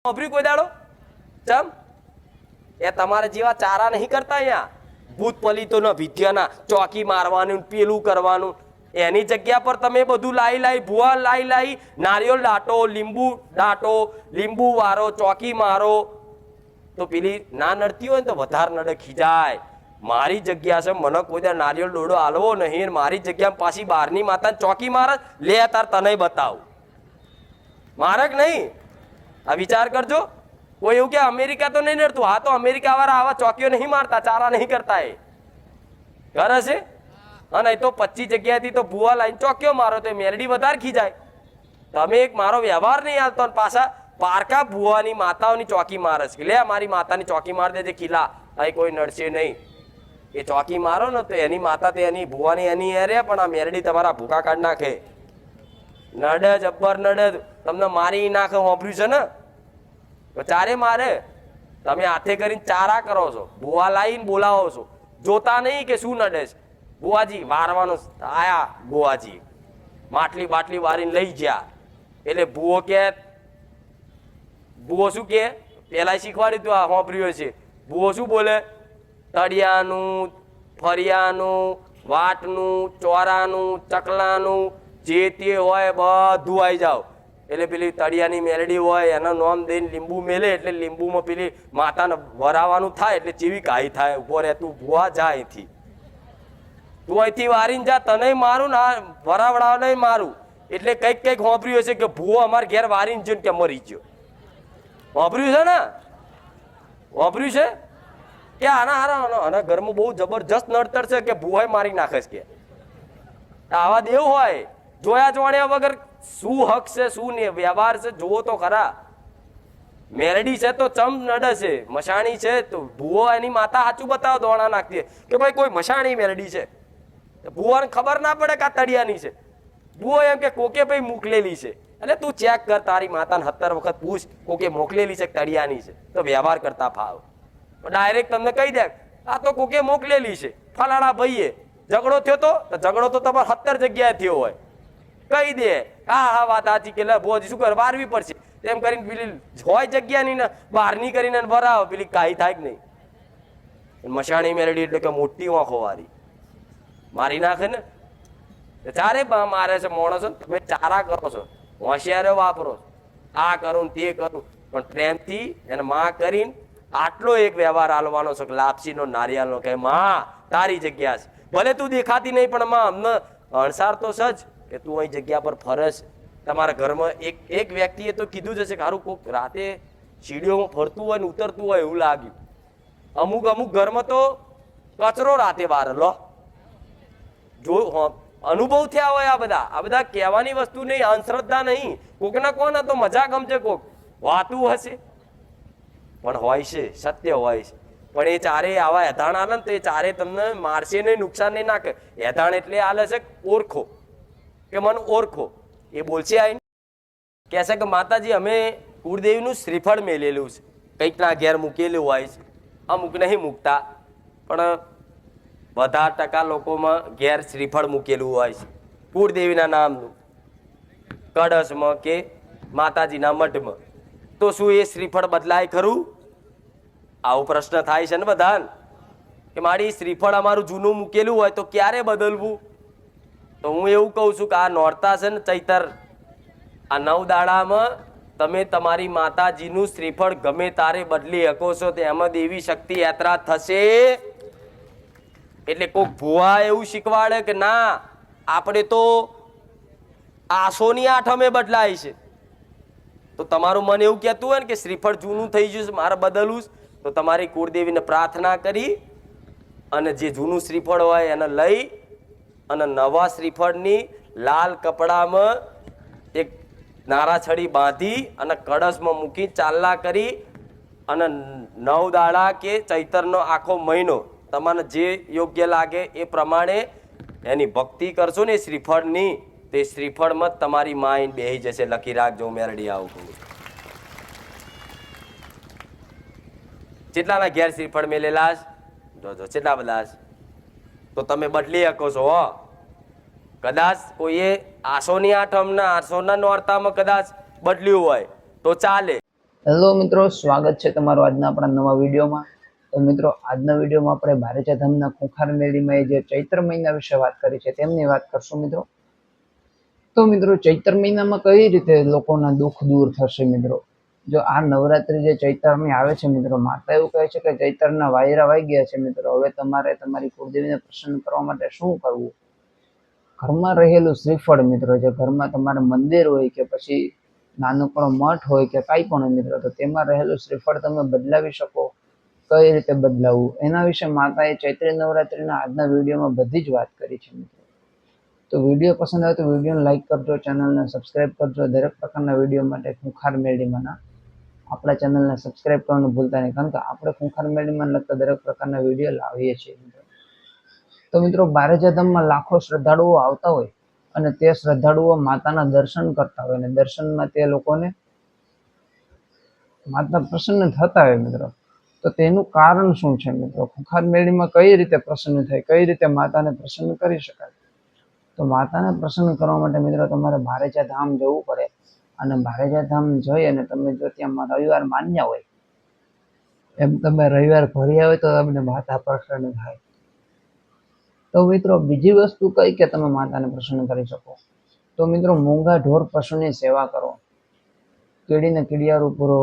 વાપર્યું કોઈ દાડો? ચમ એ તમારા જેવા ચારા નહીં કરતા અહીંયા ભૂત પલિતોના વિદ્યાના ચોકી મારવાનું પેલું કરવાનું એની જગ્યા પર તમે બધું લાઈ ભૂવા લાઈ નારિયેળ દાટો લીંબુ વારો ચોકી મારો તો પેલી ના નડતી હોય ને તો વધારે નડે ખીજાય મારી જગ્યા છે મને કોઈ નારિયેળ દોડો હાલવો નહીં મારી જગ્યામાં પાછી બહારની માતાને ચોકી મારે લે તાર તને બતાવ મારે કે નહીં આ વિચાર કરજો કોઈ એવું કે અમેરિકા તો નહીં નડતું હા તો અમેરિકા વાળા આવા ચોકીઓ નહીં મારતા ચારા નહીં કરતા એ કરે છે અને એ તો 25 જગ્યાથી તો ભૂવા લાઈન ચોકીઓ મારો તો મેલડી વધારે ખીજાય તમે એક મારો વ્યવહાર નહીં આવતો પાછા પારકા ભૂવાની માતાઓની ચોકી મારે છે લે મારી માતાની ચોકી માર દેજે ખીલા અહીં કોઈ નડશે નહીં એ ચોકી મારો ને તો એની માતા તે એની ભૂવાની એની રે પણ આ મેરડી તમારા ભૂકા કાઢ નાખે નડે જબ્બર નડે તમને મારી નાખે હોભર્યું છે ને ચારે મારે તમે હાથે કરીને ચારા કરો છો ભૂવા લાવીને બોલાવો છો જોતા નહીં કે શું નડે છે બુઆજી વારવાનું આયા બુઆજી માટલી બાટલી વારીને લઈ ગયા એટલે ભૂવો શું કે પેલા શીખવાડ્યું તું આ હોભર્યું છે ભૂવો શું બોલે તળિયાનું ફરિયાનું વાટનું ચોરાનું ચકલાનું જે તે હોય બધું આવી જાવ એટલે પેલી તળિયાની મેલડી હોય એના નોમ દઈને લીંબુ મેલે એટલે લીંબુમાં પેલી માતાને વરાવાનું થાય એટલે ચીવી કાઈ થાય ઉભો રહે તું ભૂવા જા અહીંથી તું અહીંથી વારીને જા તને મારું ના વરાવડા નહીં મારું એટલે કઈક હોભર્યું હશે કે ભૂવો અમારે ઘેર વારીને જઈને કે મરી ગયો હોભર્યું છે ને હોભર્યું છે કે આના ઘરમાં બહુ જબરજસ્ત નડતર છે કે ભૂવાય મારી નાખે છે કે આવા દેવ હોય જોયા જોણ્યા વગર શું હક છે શું વ્યવહાર છે જુઓ તો ખરા મેરડી છે તો ચમ નડે છે મશાણી છે તો ભૂવો એની માતા સાચું બતાવો દોણા નાખતી કે ભાઈ કોઈ મશાણી મેરડી છે ભૂવાને ખબર ના પડે કે આ તળિયાની છે ભૂવો એમ કે કોકે ભાઈ મોકલેલી છે એટલે તું ચેક કર તારી માતાને 17 વખત પૂછ કોકે મોકલેલી છે તળિયાની છે તો વ્યવહાર કરતા ફાવ ડાયરેક્ટ તમને કહી દે આ તો કોકે મોકલેલી છે ફલાણા ભાઈએ ઝઘડો થયો તો ઝઘડો તો તમારે 17 જગ્યાએ થયો હોય કહી દે હા વાત સાચી કે લે ભોજી શું કર વારવી પડશે એમ કરીને પેલી હોય જગ્યાની ને બહારની કરીને ભરાવો પેલી કાઈ થાય જ નહીં મશાણી મેરડી એટલે કે મોટી આંખો વાળી મારી નાખે ને ચારે મારે છે માણસો તમે ચારા કરો છો હોશિયારો વાપરો આ કરું તે કરું પણ પ્રેમથી એને માં કરીને આટલો એક વ્યવહાર હાલવાનો છે લાપસીનો નારિયેળનો કે માં તારી જગ્યા છે ભલે તું દેખાતી નહીં પણ માં અમને અણસાર તો સજ કે તું અહીં જગ્યા પર ફરસ તમારા ઘરમાં એક વ્યક્તિએ તો કીધું જ હશે કે હારું કોક રાતે સીડીઓમાં ફરતું હોય ને ઉતરતું હોય એવું લાગ્યું અમુક ઘરમાં તો કચરો રાતે વાર લો જો અનુભવ થયા હોય આ બધા કહેવાની વસ્તુ નહીં અંધશ્રદ્ધા નહીં કોકના કોને તો મજા ગમશે કોક વાતું હશે પણ હોય છે સત્ય હોય છે પણ એ ચારે આવા એધાણ આલે ને તો એ ચારે તમને મારશે નહીં નુકસાન નહીં નાખે એધાણ એટલે આલે છે ઓળખો કે મને ઓળખો એ બોલશે આવીને કહેશે કે માતાજી અમે કુળદેવીનું શ્રીફળ મેલેલું છે કંઈકના ઘેર મૂકેલું હોય છે અમુક નહીં મૂકતા પણ બધા ટકા લોકોમાં ઘેર શ્રીફળ મૂકેલું હોય છે કુળદેવીના નામનું કળશમાં કે માતાજીના મઠમાં તો શું એ શ્રીફળ બદલાય ખરું આવો પ્રશ્ન થાય છે ને બધાને કે મારી શ્રીફળ અમારું જૂનું મૂકેલું હોય તો ક્યારે બદલવું તો હું એવું કહું છું કે આ નોરતા છે ને ચૈતર આ 9 દાડામાં તમે તમારી માતાજીનું શ્રીફળ ગમે તારે બદલી શકો છો તો એમાં દેવી શક્તિ યાત્રા થશે એટલે કોઈક ભુવા એવું શીખવાડે કે ના આપણે તો આસોની આઠમે બદલાય છે તો તમારું મન એવું કહેતું હોય ને કે શ્રીફળ જૂનું થઈ ગયું છે મારે બદલવું તો તમારી કુળદેવીને પ્રાર્થના કરી અને જે જૂનું શ્રીફળ હોય એને લઈ અને નવા શ્રીફળની લાલ કપડામાં એક નારાછડી બાંધી અને કળશમાં મૂકી ચાલના કરી અને 9 દાડા કે ચૈતરનો આખો મહિનો તમને જે યોગ્ય લાગે એ પ્રમાણે એની ભક્તિ કરશો ને શ્રીફળની તે શ્રીફળમાં તમારી માઇન્ડ બેહી જશે લખી રાખજો મેરડી આવું કહું જેટલાના ઘેર શ્રીફળ મેલેલા જોજો કેટલા બધા તો તમે બદલી શકો છો હો કદાચ કોઈએ આસોની આઠમના આસોના નોરતામાં કદાચ બદલ્યું હોય તો ચાલે હેલો મિત્રો, સ્વાગત છે તમારું આજના આપણા નવા વિડીયોમાં. તો મિત્રો, આજના વિડીયોમાં આપણે બારેજા ધામના ખૂંખાર મેળીમાં જે ચૈત્ર મહિના વિશે વાત કરી છે તેમની વાત કરશું મિત્રો. તો મિત્રો, ચૈત્ર મહિનામાં કઈ રીતે લોકોના દુઃખ દૂર થશે મિત્રો? જો આ નવરાત્રી જે ચૈત્રની આવે છે મિત્રો, માતા એવું કહે છે કે ચૈત્રના વાયરા વાઈ ગયા છે મિત્રો, હવે તમારે તમારી કુળદેવીને પ્રસન્ન કરવા માટે શું કરવું? ઘરમાં રહેલું શ્રીફળ મિત્રો, જે ઘરમાં તમારે મંદિર હોય કે પછી નાનકડો મઠ હોય કે કાંઈ પણ હોય મિત્રો, તો તેમાં રહેલું શ્રીફળ તમે બદલાવી શકો. કઈ રીતે બદલાવવું એના વિશે માતાએ ચૈત્રી નવરાત્રીના આજના વિડીયોમાં બધી જ વાત કરી છે મિત્રો. તો વિડીયો પસંદ આવે તો વિડીયોને લાઇક કરજો, ચેનલને સબસ્ક્રાઇબ કરજો. દરેક પ્રકારના વિડીયો માટે ખૂંખાર મેળીમાંના આપણા ચેનલને સબસ્ક્રાઇબ કરવાનું ભૂલતા નહીં, કારણ કે આપણે ખૂંખાર મેળીમાં લગતા દરેક પ્રકારના વિડીયો લાવીએ છીએ મિત્રો. તો મિત્રો, બારેજા ધામમાં લાખો શ્રદ્ધાળુઓ આવતા હોય અને તે શ્રદ્ધાળુઓ માતાના દર્શન કરતા હોય અને દર્શનમાં તે લોકોને માતા પ્રસન્ન થતા હોય મિત્રો. તો તેનું કારણ શું છે મિત્રો? ખૂંખાર મેળીમાં કઈ રીતે પ્રસન્ન થાય, કઈ રીતે માતાને પ્રસન્ન કરી શકાય? તો માતાને પ્રસન્ન કરવા માટે મિત્રો તમારે બારેજા ધામ જવું પડે. અને બારેજા ધામ જઈ અને તમે જો ત્યાં રવિવાર માન્યા હોય, એમ તમે રવિવાર ભર્યા હોય તો તમને માતા પ્રસન્ન થાય. તો મિત્રો, બીજી વસ્તુ કઈ કે તમે માતાને પ્રસન્ન કરી શકો? તો મિત્રો, મૂંગા ઢોર પશુની સેવા કરો, કીડીને કીડિયારું પૂરો,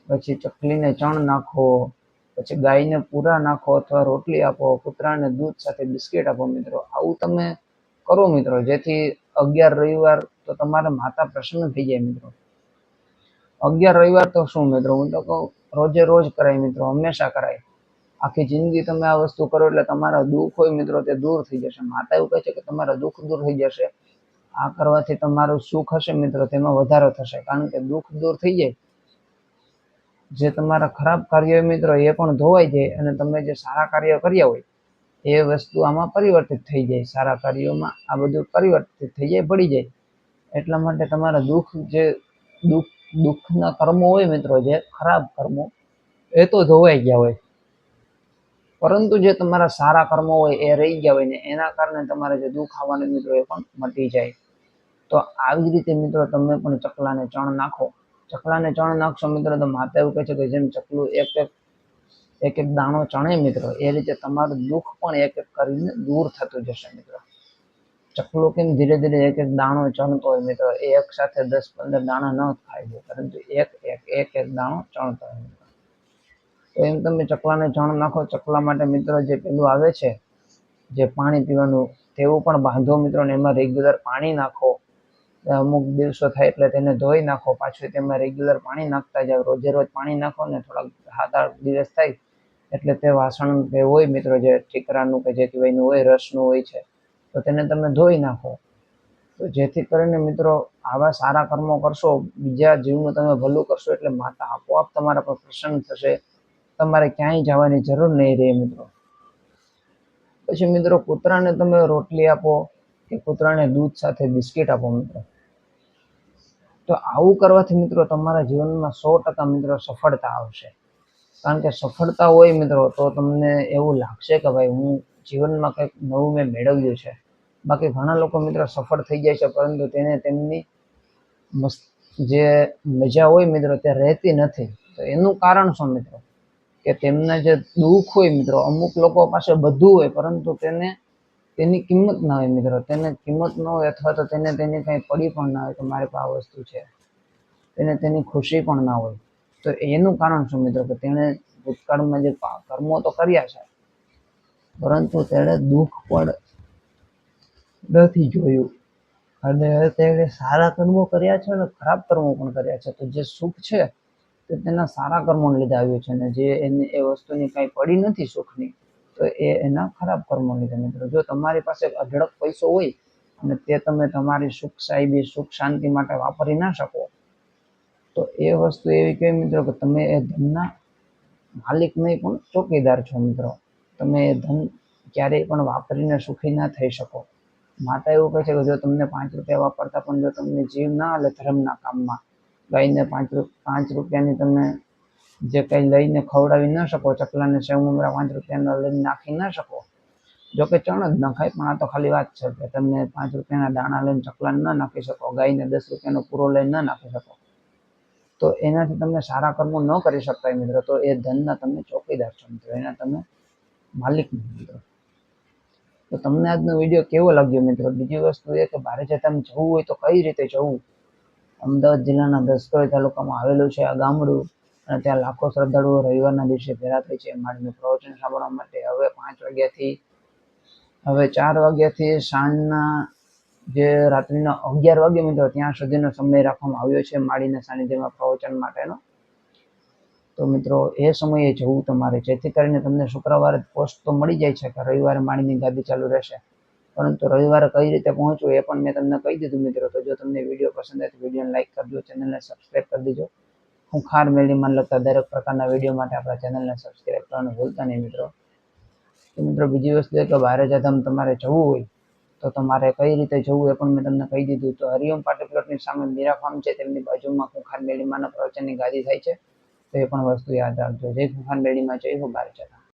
પછી ચકલીને ચણ નાખો, પછી ગાયને પૂરા નાખો અથવા રોટલી આપો, કૂતરાને દૂધ સાથે બિસ્કિટ આપો મિત્રો. આવું તમે કરો મિત્રો, જેથી 11 રવિવાર તો તમારે માતા પ્રસન્ન થઈ જાય મિત્રો. 11 રવિવાર તો શું મિત્રો, હું તો કહું રોજે રોજ કરાય મિત્રો, હંમેશા કરાય. આખી જિંદગી તમે આ વસ્તુ કરો એટલે તમારા દુઃખ હોય મિત્રો તે દૂર થઈ જશે. માતા એવું કહે છે કે તમારા દુઃખ દૂર થઈ જશે. આ કરવાથી તમારું સુખ હશે મિત્રો તેમાં વધારો થશે, કારણ કે દુઃખ દૂર થઈ જાય. જે તમારા ખરાબ કાર્ય મિત્રો એ પણ ધોવાઈ જાય અને તમે જે સારા કાર્ય કર્યા હોય એ વસ્તુ આમાં પરિવર્તિત થઈ જાય. સારા કાર્યોમાં આ બધું પરિવર્તિત થઈ જાય, પડી જાય. એટલા માટે તમારા દુઃખના કર્મો હોય મિત્રો, જે ખરાબ કર્મો, એ તો ધોવાઈ ગયા હોય, પરંતુ જે તમારા સારા કર્મો હોય એ રહી ગયા હોય ને એના કારણે તમારે જે દુઃખ આવવાનું મિત્રો એ પણ મટી જાય. તો આવી જ રીતે મિત્રો તમે પણ ચકલાને ચણ નાખો. ચકલાને ચણ નાખશો મિત્રો તો માતા એવું કહે છે કે જેમ ચકલું એક એક દાણો ચણે મિત્રો, એ રીતે તમારું દુઃખ પણ એક એક કરીને દૂર થતું જશે મિત્રો. ચકલો કેમ ધીરે ધીરે એક એક દાણો ચણતો હોય મિત્રો, એ એક સાથે 10-15 દાણા ન ખાય છે, પરંતુ એક દાણો ચણતો હોય મિત્રો. તો એમ તમે ચકલાને ચણ નાખો. ચકલા માટે મિત્રો જે પેલું આવે છે, જે પાણી પીવાનું, તેવું પણ બાંધો મિત્રો ને એમાં રેગ્યુલર પાણી નાખો. અમુક દિવસો થાય એટલે તેને ધોઈ નાખો, પાછું તેમાં રેગ્યુલર પાણી નાખતા જાવ. રોજે રોજ પાણી નાખો ને થોડાક 7-8 દિવસ થાય એટલે તે વાસણ કે હોય મિત્રો, જે ઠીકરાનું કે જે કહેવાયનું હોય, રસનું હોય છે, તો તેને તમે ધોઈ નાખો. તો જેથી કરીને મિત્રો આવા સારા કર્મો કરશો, બીજા જીવનું તમે ભલું કરશો, એટલે માતા આપોઆપ તમારા પર પ્રસન્ન થશે. તમારે ક્યાંય જવાની જરૂર નહીં રહે મિત્રો. પછી મિત્રો, કૂતરાને તમે રોટલી આપો કે કૂતરાને દૂધ સાથે બિસ્કિટ આપો મિત્રો. તો આવું કરવાથી મિત્રો તમારા જીવનમાં 100% મિત્રો સફળતા આવશે. કારણ કે સફળતા હોય મિત્રો તો તમને એવું લાગશે કે ભાઈ હું જીવનમાં કંઈક નવું મેં મેળવ્યું છે. બાકી ઘણા લોકો મિત્રો સફળ થઈ જાય છે, પરંતુ તેને તેમની જે મજા હોય મિત્રો તે રહેતી નથી. તો એનું કારણ શું મિત્રો? કે તેમના જે દુઃખ હોય મિત્રો, અમુક લોકો પાસે બધું હોય પરંતુ તેની કિંમત ના હોય મિત્રો. તેને કિંમત ન હોય અથવા તો તેને તેની કંઈ પડી પણ ના હોય કે મારી પાસે આ વસ્તુ છે, તેને તેની ખુશી પણ ના હોય. તો એનું કારણ શું મિત્રો? કે તેણે ભૂતકાળમાં જે કર્મો તો કર્યા છે, પરંતુ તેણે દુઃખ પણ નથી જોયું, અને તેણે સારા કર્મો કર્યા છે અને ખરાબ કર્મો પણ કર્યા છે. તો જે સુખ છે તે તેના સારા કર્મોને લીધે આવ્યું છે, અને જે એને એ વસ્તુની કાંઈ પડી નથી સુખની, તો એ એના ખરાબ કર્મો લીધે મિત્રો. જો તમારી પાસે અઢળક પૈસો હોય અને તે તમે તમારી સુખ સાહેબી, સુખ શાંતિ માટે વાપરી ના શકો, તો એ વસ્તુ એવી કહેવાય મિત્રો કે તમે એ ધનના માલિક નહીં પણ ચોકીદાર છો મિત્રો. તમે એ ધન ક્યારેય પણ વાપરીને સુખી ના થઈ શકો. માતા એવું કહે છે કે જો તમને 5 રૂપિયા વાપરતા પણ જો તમને જીવ ના હાલે ધર્મના કામમાં, ગાયને 5 રૂપિયાની તમે જે કંઈ લઈને ખવડાવી ન શકો, ચકલાને સેવ મમરા 5 રૂપિયાના લઈને નાખી ના શકો, જોકે ચણ જ ન ખાય, પણ આ તો ખાલી વાત છે કે તમે 5 રૂપિયાના દાણા લઈને ચકલાને ન નાખી શકો, ગાયને 10 રૂપિયાનો પૂરો લઈને ન નાખી શકો, તો તો એનાથી તમે સારા કર્મો ન કરી શકતા હોય મિત્રો, તો એ ધનના તમે ચોકીદાર છો મિત્રો, એના તમે માલિક નથી મિત્રો. તો તમને આજનો વિડીયો કેવો લાગ્યો મિત્રો? બીજી વસ્તુ એ કે બારેજાતામ જવું હોય તો કઈ રીતે જવું? અમદાવાદ જિલ્લાના દસક્રોઈ તાલુકામાં આવેલું છે આ ગામડું, અને ત્યાં લાખો શ્રદ્ધાળુઓ રવિવારના દિવસે ભેગા થાય છે માળીનું પ્રવચન સાંભળવા માટે. હવે 4 વાગ્યાથી સાંજના જે રાત્રિના 11 વાગે મિત્રો ત્યાં સુધીનો સમય રાખવામાં આવ્યો છે માળીના સાનિધ્યમાં પ્રવચન માટેનો. તો મિત્રો એ સમયે જવું તમારે, જેથી કરીને તમને શુક્રવારે પોસ્ટ તો મળી જાય છે કે રવિવારે માળીની ગાદી ચાલુ રહેશે, પરંતુ રવિવારે કઈ રીતે પહોંચવું એ પણ મેં તમને કહી દીધું મિત્રો. તો જો તમને વિડીયો પસંદ આવે તો વિડીયોને લાઈક કરજો, ચેનલને સબસ્ક્રાઈબ કરી દેજો. ખૂંખાર મેળીમાં લગતા દરેક પ્રકારના વિડીયો માટે આપણા ચેનલને સબસ્ક્રાઈબ કરવાનું ભૂલતા નહીં મિત્રો. તો મિત્રો બીજી વસ્તુ એ કે બારેજાતામ તમારે જવું હોય તો તમારે કઈ રીતે જવું એ પણ મેં તમને કહી દીધું. તો હરિઓમ પાર્ટી પ્લોટની સામે મીરા ફાર્મ છે, તેમની બાજુમાં ખૂંખાર મેળીમાંના પ્રવચનની ગાદી થાય છે. તો એ પણ વસ્તુ યાદ રાખજો. જય ખૂંખાર મેળીમાં, જય હો બારેજાતામ.